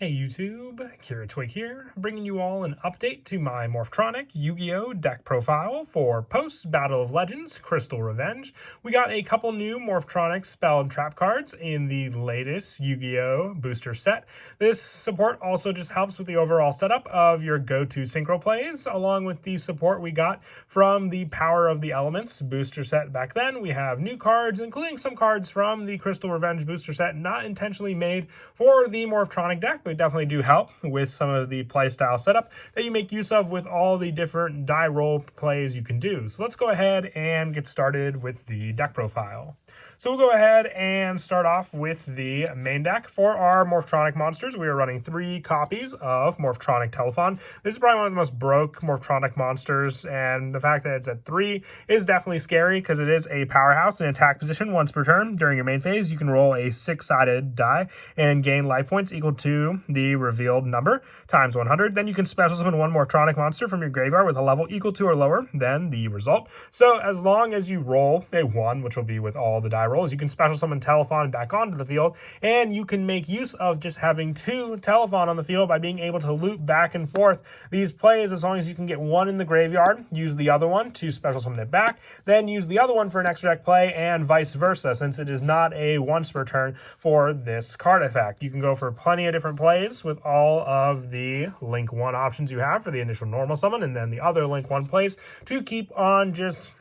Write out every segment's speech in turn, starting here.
Hey YouTube, Kira Twig here, bringing you all an update to my Morphtronic Yugioh deck profile for post-Battle of Legends Crystal Revenge. We got a couple new Morphtronic spell and trap cards in the latest Yu-Gi-Oh! Booster set. This support also just helps with the overall setup of your go-to synchro plays, along with the support we got from the Power of the Elements booster set back then. We have new cards, including some cards from the Crystal Revenge booster set, not intentionally made for the Morphtronic deck, but definitely do help with some of the playstyle setup that you make use of with all the different die roll plays you can do. So let's go ahead and get started with the deck profile. So we'll go ahead and start off with the main deck. For our Morphtronic monsters, we are running 3 copies of Morphtronic Telephone. This is probably one of the most broke Morphtronic monsters, and the fact that it's at 3 is definitely scary because it is a powerhouse in attack position once per turn. During your main phase, you can roll a 6-sided die and gain life points equal to the revealed number times 100. Then you can special summon one Morphtronic monster from your graveyard with a level equal to or lower than the result. So as long as you roll a 1, which will be with all the die rolls, you can special summon Telephone back onto the field, and you can make use of just having 2 Telephone on the field by being able to loop back and forth these plays. As long as you can get 1 in the graveyard, use the other one to special summon it back, then use the other one for an extra deck play, and vice versa, since it is not a once per turn for this card effect. You can go for plenty of different plays with all of the Link 1 options you have for the initial normal summon, and then the other Link 1 plays to keep on just,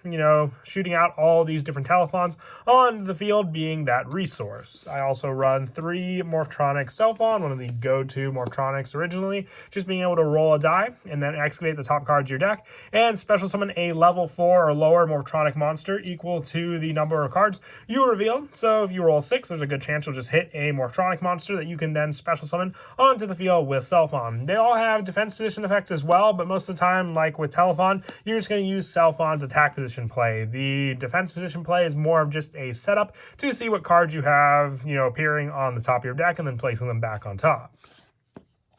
shooting out all these different Telephones on the field, being that resource. I also run 3 Morphtronic Cellphone, one of the go-to Morphtronics originally, just being able to roll a die and then excavate the top cards of your deck and special summon a level 4 or lower Morphtronic monster equal to the number of cards you reveal. So if you roll 6, there's a good chance you'll just hit a Morphtronic monster that you can then special summon onto the field with Cellphone. They all have defense position effects as well, but most of the time, like with Telephone, you're just going to use Cellphone's attack position play. The defense position play is more of just a setup to see what cards you have, appearing on the top of your deck and then placing them back on top.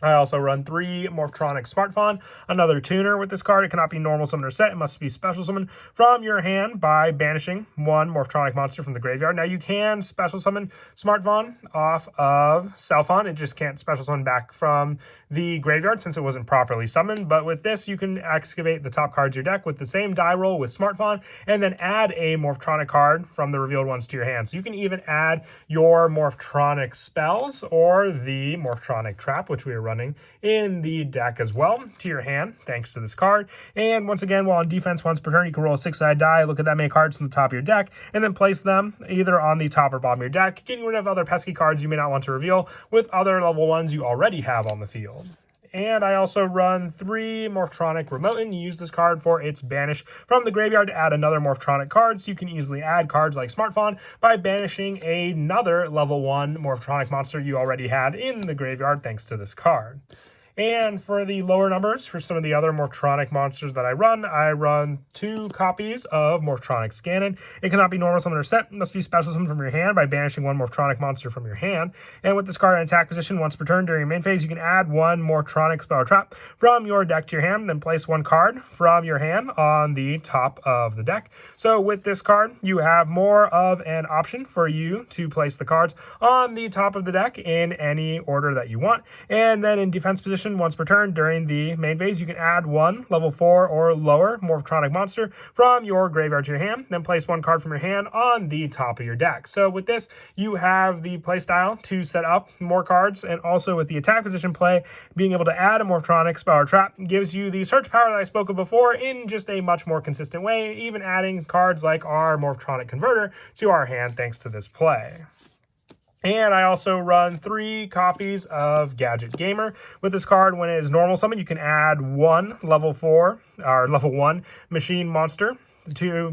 I also run 3 Morphtronic Smartphone, another tuner with this card. It cannot be normal summon or set. It must be special summon from your hand by banishing 1 Morphtronic monster from the graveyard. Now you can special summon Smartphone off of Cellphone. It just can't special summon back from the graveyard since it wasn't properly summoned. But with this, you can excavate the top cards of your deck with the same die roll with Smartphone and then add a Morphtronic card from the revealed ones to your hand. So you can even add your Morphtronic spells or the Morphtronic trap, which we are running in the deck as well, to your hand thanks to this card. And once again, while on defense once per turn, you can roll a 6-sided die, look at that many cards from the top of your deck, and then place them either on the top or bottom of your deck, getting rid of other pesky cards you may not want to reveal with other level 1s you already have on the field. And I also run 3 Morphtronic Remote, and you use this card for its banish from the graveyard to add another Morphtronic card. So you can easily add cards like Smartphone by banishing another level 1 Morphtronic monster you already had in the graveyard thanks to this card. And for the lower numbers, for some of the other Morphtronic monsters that I run 2 copies of Morphtronic Scannon. It cannot be normal summon or set. It must be special summon from your hand by banishing 1 Morphtronic monster from your hand. And with this card in attack position once per turn during your main phase, you can add 1 Morphtronic spell or trap from your deck to your hand, then place 1 card from your hand on the top of the deck. So with this card, you have more of an option for you to place the cards on the top of the deck in any order that you want. And then in defense position, once per turn during the main phase, you can add 1 level 4 or lower Morphtronic monster from your graveyard to your hand, then place 1 card from your hand on the top of your deck. So with this, you have the playstyle to set up more cards, and also with the attack position play, being able to add a Morphtronic spell or trap gives you the search power that I spoke of before in just a much more consistent way, even adding cards like our Morphtronic Converter to our hand thanks to this play. And I also run 3 copies of Gadget Gamer. With this card, when it is normal summon, you can add 1 level 4 or level 1 machine monster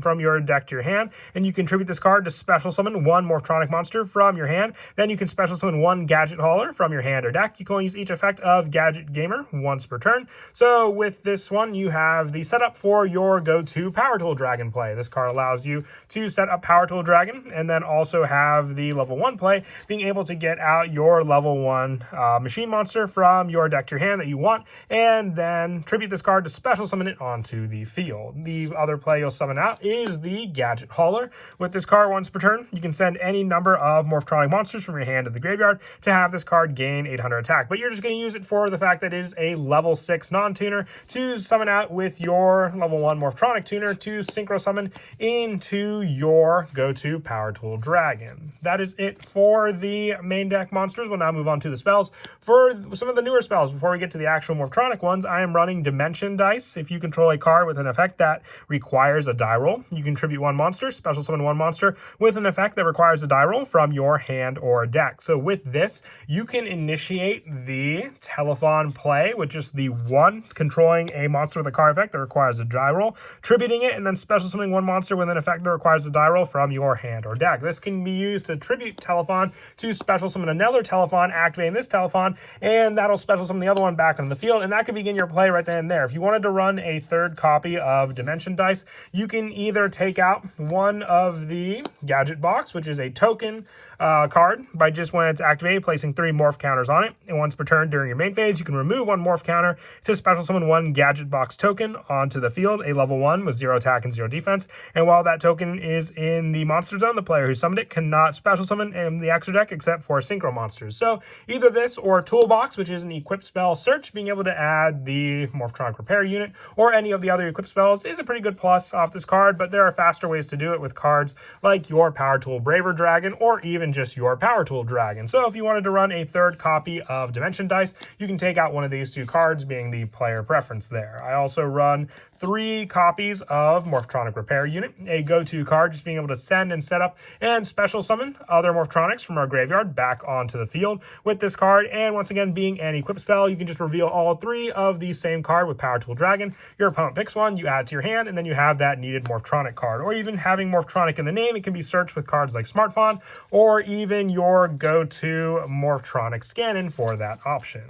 from your deck to your hand, and you contribute this card to special summon 1 Morphtronic monster from your hand. Then you can special summon 1 Gadget Hauler from your hand or deck. You can only use each effect of Gadget Gamer once per turn. So with this one, you have the setup for your go-to Power Tool Dragon play. This card allows you to set up Power Tool Dragon and then also have the level 1 play, being able to get out your level 1 machine monster from your deck to your hand that you want, and then tribute this card to special summon it onto the field. The other play you'll summon out is the Gadget Hauler. With this card, once per turn, you can send any number of Morphtronic monsters from your hand to the graveyard to have this card gain 800 attack. But you're just going to use it for the fact that it is a level 6 non-tuner to summon out with your level 1 Morphtronic tuner to synchro summon into your go-to Power Tool Dragon. That is it for the main deck monsters. We'll now move on to the spells. For some of the newer spells, before we get to the actual Morphtronic ones, I am running Dimension Dice. If you control a card with an effect that requires a die roll, you can tribute one monster, special summon one monster with an effect that requires a die roll from your hand or deck. So with this, you can initiate the Telephone play with just the one controlling a monster with a card effect that requires a die roll, tributing it, and then special summoning one monster with an effect that requires a die roll from your hand or deck. This can be used to tribute Telephone to special summon another Telephone, activating this Telephone, and that'll special summon the other one back on the field, and that could begin your play right then and there. If you wanted to run a third copy of Dimension Dice, you can either take out one of the Gadget Box, which is a token card, by just when it's activated, placing 3 morph counters on it, and once per turn during your main phase, you can remove one morph counter to special summon one Gadget Box token onto the field, a level 1 with 0 attack and 0 defense, and while that token is in the monster zone, the player who summoned it cannot special summon in the extra deck except for synchro monsters. So either this or Toolbox, which is an equip spell search, being able to add the Morphtronic Repair unit or any of the other equip spells is a pretty good plus off this card, but there are faster ways to do it with cards like your Power Tool Braver Dragon or even just your Power Tool Dragon. So if you wanted to run a third copy of Dimension Dice, you can take out one of these 2 cards, being the player preference there. I also run 3 copies of Morphtronic Repair Unit, a go-to card, just being able to send and set up and special summon other Morphtronics from our graveyard back onto the field with this card. And once again, being an equip spell, you can just reveal all 3 of the same card with Power Tool Dragon. Your opponent picks one, you add it to your hand, and then you have that needed Morphtronic card. Or even having Morphtronic in the name, it can be searched with cards like Smartphone or even your go-to Morphtronic Scannon for that option.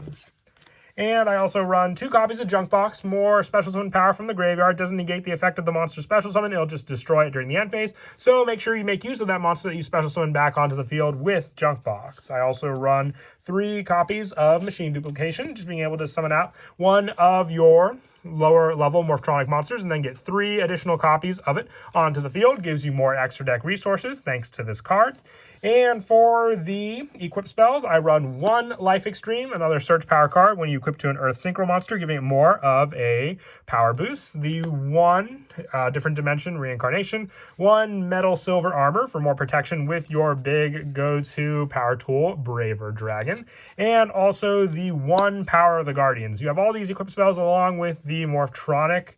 And I also run 2 copies of Junk Box, more special summon power from the graveyard. Doesn't negate the effect of the monster special summon, it'll just destroy it during the end phase. So make sure you make use of that monster that you special summon back onto the field with Junk Box. I also run 3 copies of Machine Duplication, just being able to summon out one of your lower level Morphtronic monsters and then get 3 additional copies of it onto the field. Gives you more extra deck resources thanks to this card. And for the equip spells, I run 1 Life Extreme, another search power card when you equip to an Earth Synchro monster, giving it more of a power boost. The 1 Different Dimension Reincarnation, 1 Metal Silver Armor for more protection with your big go-to Power Tool Braver Dragon, and also the 1 Power of the Guardians. You have all these equip spells along with the Morphtronic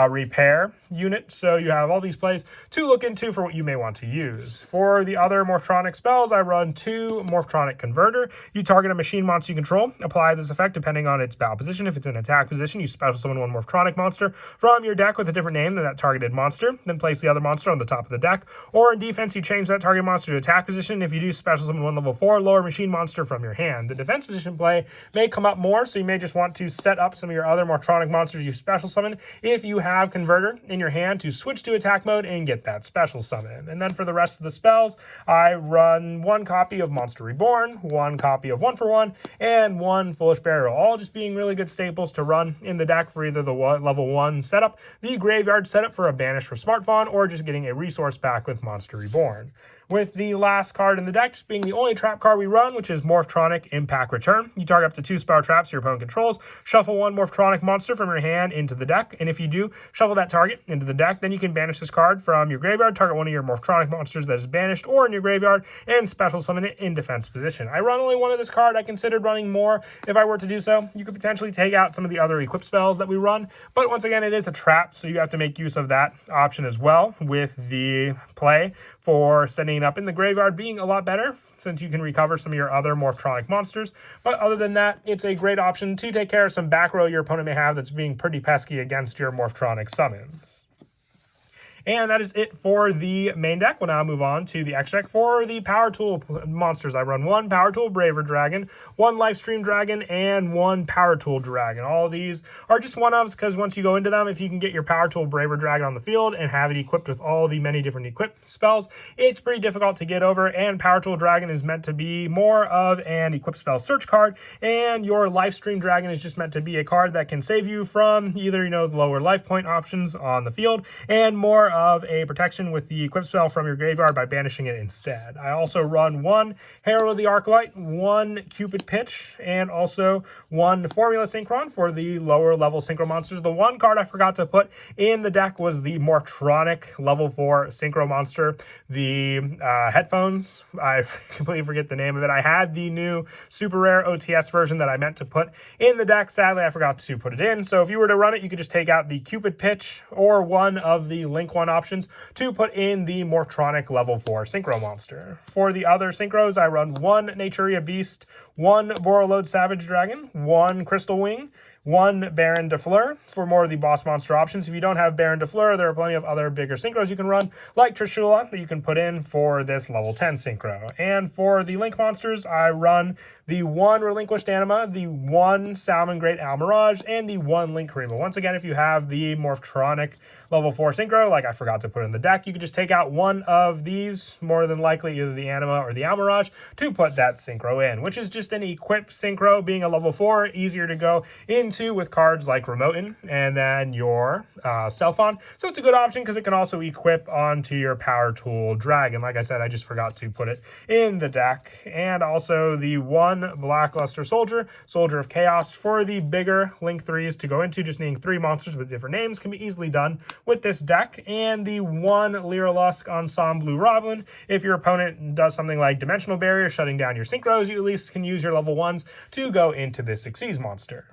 Repair unit, so you have all these plays to look into for what you may want to use. For the other Morphtronic spells, I run 2 Morphtronic Converter. You target a machine monster you control, apply this effect depending on its battle position. If it's in attack position, you special summon 1 Morphtronic monster from your deck with a different name than that targeted monster, then place the other monster on the top of the deck. Or in defense, you change that target monster to attack position. If you do, special summon 1 level 4 lower machine monster from your hand. The defense position play may come up more, so you may just want to set up some of your other Morphtronic monsters you special summon if you have Converter in your hand to switch to attack mode and get that special summon. And then for the rest of the spells, I run 1 copy of Monster Reborn, 1 copy of 1-for-1, and 1 Foolish Burial, all just being really good staples to run in the deck for either the level 1 setup, the graveyard setup for a Banish for Smartphone, or just getting a resource back with Monster Reborn. With the last card in the deck just being the only trap card we run, which is Morphtronic Impact Return. You target up to 2 spell traps your opponent controls, shuffle 1 Morphtronic monster from your hand into the deck, and if you do shuffle that target into the deck, then you can banish this card from your graveyard, target one of your Morphtronic monsters that is banished or in your graveyard, and special summon it in defense position. I run only 1 of this card. I considered running more if I were to do so. You could potentially take out some of the other equip spells that we run, but once again, it is a trap, so you have to make use of that option as well with the play for setting it up in the graveyard being a lot better since you can recover some of your other Morphtronic monsters. But other than that, it's a great option to take care of some back row your opponent may have that's being pretty pesky against your Morphtronic summons. And that is it for the main deck. We'll now move on to the extra deck for the Power Tool monsters. I run 1 Power Tool Braver Dragon, 1 Lifestream Dragon, and 1 Power Tool Dragon. All of these are just one-ofs because once you go into them, if you can get your Power Tool Braver Dragon on the field and have it equipped with all the many different equipped spells, it's pretty difficult to get over, and Power Tool Dragon is meant to be more of an equipped spell search card, and your Lifestream Dragon is just meant to be a card that can save you from either, the lower life point options on the field and more of a protection with the equip spell from your graveyard by banishing it instead. I also run 1 Herald of the Arclight, 1 Cupid Pitch, and also 1 Formula Synchron for the lower level Synchro monsters. The one card I forgot to put in the deck was the Morphtronic level 4 Synchro monster. The headphones, I completely forget the name of it. I had the new super rare OTS version that I meant to put in the deck. Sadly, I forgot to put it in. So if you were to run it, you could just take out the Cupid Pitch or one of the Link 1 options to put in the Morphtronic level 4 Synchro monster. For the other Synchros, I run 1 Naturia Beast, 1 Borreload Savage Dragon, 1 Crystal Wing, 1 Baron de Fleur for more of the boss monster options. If you don't have Baron de Fleur, there are plenty of other bigger Synchros you can run, like Trishula, that you can put in for this level 10 Synchro. And for the Link monsters, I run the 1 Relinquished Anima, the 1 Salmon Great Almirage, and the 1 Link Kariba. Once again, if you have the Morphtronic level 4 Synchro, like I forgot to put in the deck, you can just take out one of these, more than likely either the Anima or the Almirage, to put that Synchro in, which is just an equip Synchro, being a level 4, easier to go into with cards like Remoten and then your Selfon. So it's a good option because it can also equip onto your Power Tool Dragon. Like I said, I just forgot to put it in the deck. And also the 1 Blackluster Soldier, Soldier of Chaos for the bigger Link 3s to go into, just needing 3 monsters with different names can be easily done with this deck. And the 1 Lyrilusk Ensemble Blue Roblin. If your opponent does something like Dimensional Barrier, shutting down your Synchros, you at least can use your level 1s to go into this Xyz monster.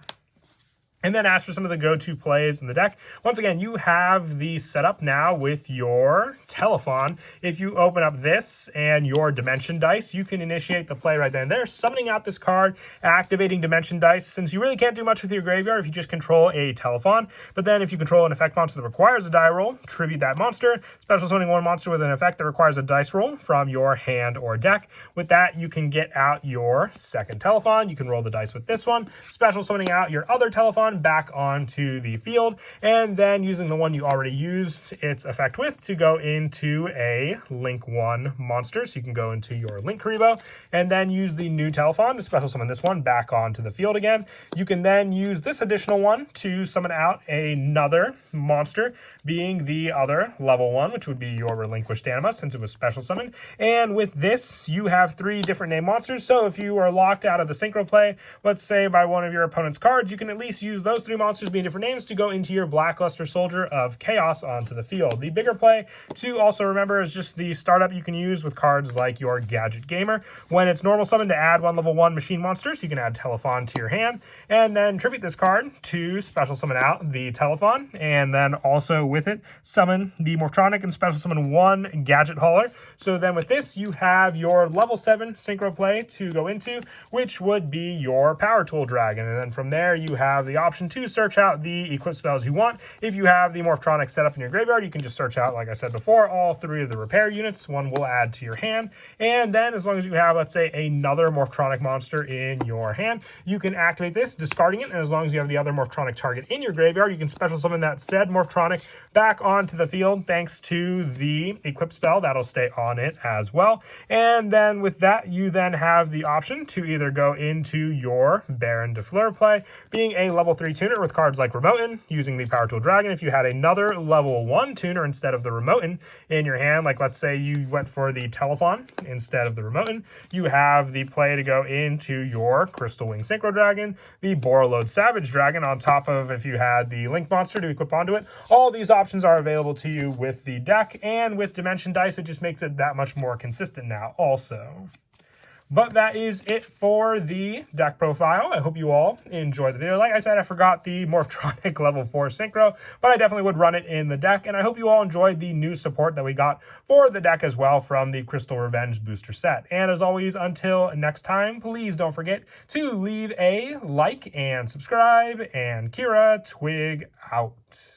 And then as for some of the go-to plays in the deck, once again, you have the setup now with your Telephon. If you open up this and your Dimension Dice, you can initiate the play right then and there, summoning out this card, activating Dimension Dice, since you really can't do much with your graveyard if you just control a Telephon. But then if you control an effect monster that requires a die roll, tribute that monster, special summoning 1 monster with an effect that requires a dice roll from your hand or deck. With that, you can get out your second Telephon. You can roll the dice with this one, special summoning out your other Telephon back onto the field, and then using the one you already used its effect with to go into a Link 1 monster. So you can go into your Link Karibo and then use the new Telephon to special summon this one back onto the field again. You can then use this additional one to summon out another monster, being the other level 1, which would be your Relinquished Anima, since it was special summoned. And with this, you have 3 different name monsters. So if you are locked out of the Synchro play, let's say by one of your opponent's cards, you can at least use those 3 monsters being different names to go into your Blackluster Soldier of Chaos onto the field. The bigger play to also remember is just the startup you can use with cards like your Gadget Gamer. When it's normal summon to add 1 level 1 machine monster, so you can add Telephon to your hand, and then tribute this card to special summon out the Telephon, and then also with it, summon the Morphtronic and special summon 1 Gadget Hauler. So then with this, you have your level 7 Synchro play to go into, which would be your Power Tool Dragon. And then from there, you have the option to search out the equip spells you want. If you have the Morphtronic set up in your graveyard, you can just search out, like I said before, all 3 of the repair units. 1 will add to your hand. And then as long as you have, let's say, another Morphtronic monster in your hand, you can activate this, discarding it. And as long as you have the other Morphtronic target in your graveyard, you can special summon that said Morphtronic back onto the field thanks to the equip spell. That'll stay on it as well. And then with that, you then have the option to either go into your Baron de Fleur play, being a level 3 tuner with cards like Remoten, using the Power Tool Dragon. If you had another level 1 tuner instead of the Remoten in your hand, like let's say you went for the Telephon instead of the Remoten, you have the play to go into your Crystal Wing Synchro Dragon, the Borreload Savage Dragon, on top of if you had the Link monster to equip onto it. All these options are available to you with the deck, and with Dimension Dice, it just makes it that much more consistent now also. But that is it for the deck profile. I hope you all enjoyed the video. Like I said, I forgot the Morphtronic level 4 Synchro, but I definitely would run it in the deck. And I hope you all enjoyed the new support that we got for the deck as well from the Crystal Revenge booster set. And as always, until next time, please don't forget to leave a like and subscribe. And Kira Twig out.